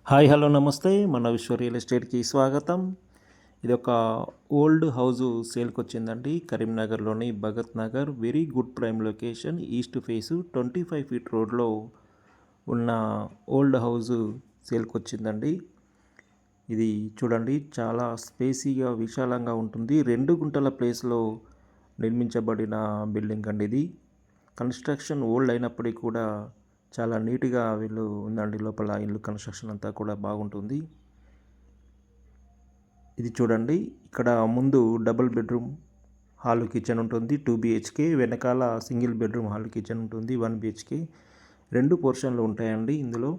Hi hello నమస్తే మన విశ్వ రియల్ ఎస్టేట్కి స్వాగతం. ఇది ఒక ఓల్డ్ హౌజు సేల్కి వచ్చిందండి. కరీంనగర్లోని Bhagat Nagar, very good prime location, east face 25 feet రోడ్లో ఉన్న ఓల్డ్ హౌజు సేల్కి వచ్చిందండి. ఇది చూడండి, చాలా స్పేసీగా విశాలంగా ఉంటుంది. 2 గుంటల ప్లేస్లో నిర్మించబడిన బిల్డింగ్ అండి. ఇది కన్స్ట్రక్షన్ ఓల్డ్ అయినప్పటికీ కూడా చాలా నీట్గా వీళ్ళు ఉందండి. లోపల ఇల్లు కన్స్ట్రక్షన్ అంతా కూడా బాగుంటుంది. ఇది చూడండి, ఇక్కడ ముందు డబుల్ బెడ్రూమ్ హాల్ కిచెన్ ఉంటుంది 2 BHK, వెనకాల సింగిల్ బెడ్రూమ్ హాల్ కిచెన్ ఉంటుంది 1 BHK. 2 పోర్షన్లు ఉంటాయండి. ఇందులో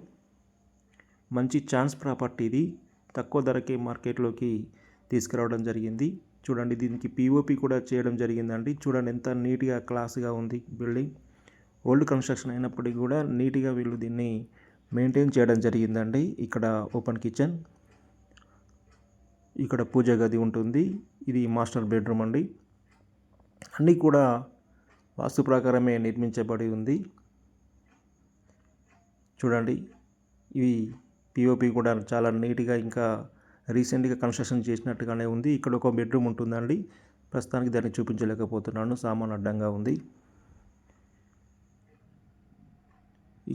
మంచి ఛాన్స్ ప్రాపర్టీ ఇది. తక్కువ ధరకే మార్కెట్లోకి తీసుకురావడం జరిగింది. చూడండి, దీనికి POP కూడా చేయడం జరిగిందండి. చూడండి ఎంత నీట్గా క్లాస్గా ఉంది బిల్డింగ్. ఓల్డ్ కన్స్ట్రక్షన్ అయినప్పటికీ కూడా నీట్గా వీళ్ళు దీన్ని మెయింటైన్ చేయడం జరిగిందండి. ఇక్కడ ఓపెన్ కిచెన్, ఇక్కడ పూజ గది ఉంటుంది. ఇది మాస్టర్ బెడ్రూమ్ అండి. అన్నీ కూడా వాస్తు ప్రకారమే నిర్మించబడి ఉంది. చూడండి, ఇవి POP కూడా చాలా నీట్గా, ఇంకా రీసెంట్గా కన్స్ట్రక్షన్ చేసినట్టుగానే ఉంది. ఇక్కడ ఒక బెడ్రూమ్ ఉంటుందండి. ప్రస్తుతానికి దాన్ని చూపించలేకపోతున్నాను, సామాన్ అడ్డంగా ఉంది.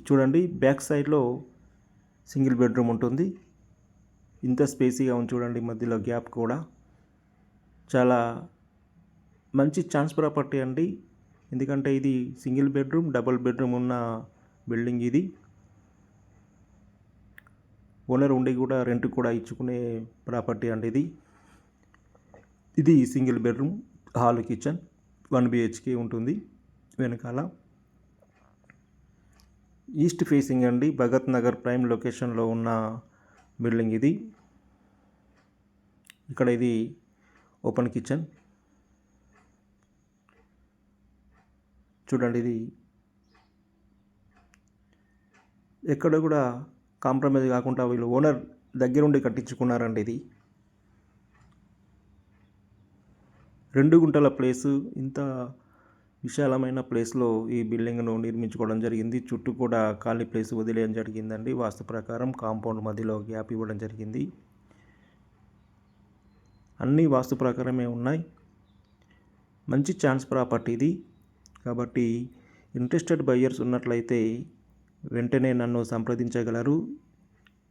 చూడండి, బ్యాక్ సైడ్లో సింగిల్ బెడ్రూమ్ ఉంటుంది. ఇంత స్పేసీగా ఉంది చూడండి, మధ్యలో గ్యాప్ కూడా. చాలా మంచి ఛాన్స్ ప్రాపర్టీ అండి. ఎందుకంటే ఇది సింగిల్ బెడ్రూమ్, డబుల్ బెడ్రూమ్ ఉన్న బిల్డింగ్. ఇది ఓనర్ ఉండి కూడా రెంట్ కూడా ఇచ్చుకునే ప్రాపర్టీ అండి ఇది. ఇది single bedroom hall kitchen 1 BHK ఉంటుంది. వెనకాల ఈస్ట్ ఫేసింగ్ అండి. భగత్ నగర్ ప్రైమ్ లొకేషన్లో ఉన్న బిల్డింగ్ ఇది. ఇక్కడ ఇది ఓపెన్ కిచెన్. చూడండి, ఇది ఎక్కడ కూడా కాంప్రమైజ్ కాకుండా వీళ్ళు ఓనర్ దగ్గరుండి కట్టించుకున్నారండి. ఇది 2 గుంటల ప్లేసు, ఇంత విశాలమైన ప్లేస్లో ఈ బిల్డింగ్ను నిర్మించుకోవడం జరిగింది. చుట్టూ కూడా ఖాళీ ప్లేస్ వదిలేయడం జరిగిందండి. వాస్తు ప్రకారం కాంపౌండ్ మధ్యలో గ్యాప్ ఇవ్వడం జరిగింది. అన్నీ వాస్తు ప్రకారమే ఉన్నాయి. మంచి ఛాన్స్ ప్రాపర్టీ ఇది. కాబట్టి ఇంట్రెస్టెడ్ బయ్యర్స్ ఉన్నట్లయితే వెంటనే నన్ను సంప్రదించగలరు.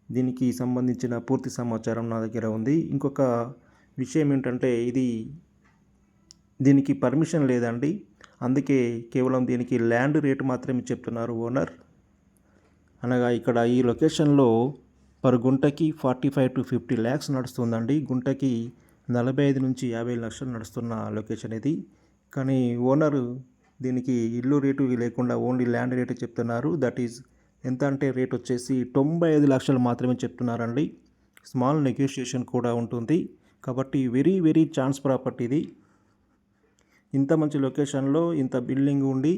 దీనికి సంబంధించిన పూర్తి సమాచారం నా దగ్గర ఉంది. ఇంకొక విషయం ఏంటంటే, దీనికి పర్మిషన్ లేదండి. అందుకే కేవలం దీనికి ల్యాండ్ రేటు మాత్రమే చెప్తున్నారు ఓనర్. అనగా ఇక్కడ ఈ లొకేషన్లో పర్ గుంటకి 45 to 50 lakhs నడుస్తుందండి. గుంటకి 45 నుంచి 50 లక్షలు నడుస్తున్న లొకేషన్ ఇది. కానీ ఓనరు దీనికి ఇల్లు రేటు లేకుండా ఓన్లీ ల్యాండ్ రేటు చెప్తున్నారు. దట్ ఈజ్ ఎంత అంటే రేట్ వచ్చేసి 95 లక్షలు మాత్రమే చెప్తున్నారండి. స్మాల్ నెగోషియేషన్ కూడా ఉంటుంది. కాబట్టి వెరీ వెరీ ఛాన్స్ ప్రాపర్టీ ఇది. ఇంత మంచి లొకేషన్లో ఇంత బిల్డింగ్ ఉండి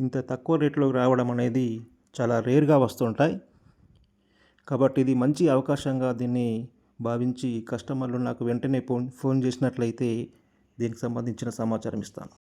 ఇంత తక్కువ రేట్లోకి రావడం అనేది చాలా రేర్గా వస్తుంటాయి. కాబట్టి ఇది మంచి అవకాశంగా దీన్ని భావించి కస్టమర్లు నాకు వెంటనే ఫోన్ చేసినట్లయితే దీనికి సంబంధించిన సమాచారం ఇస్తాను.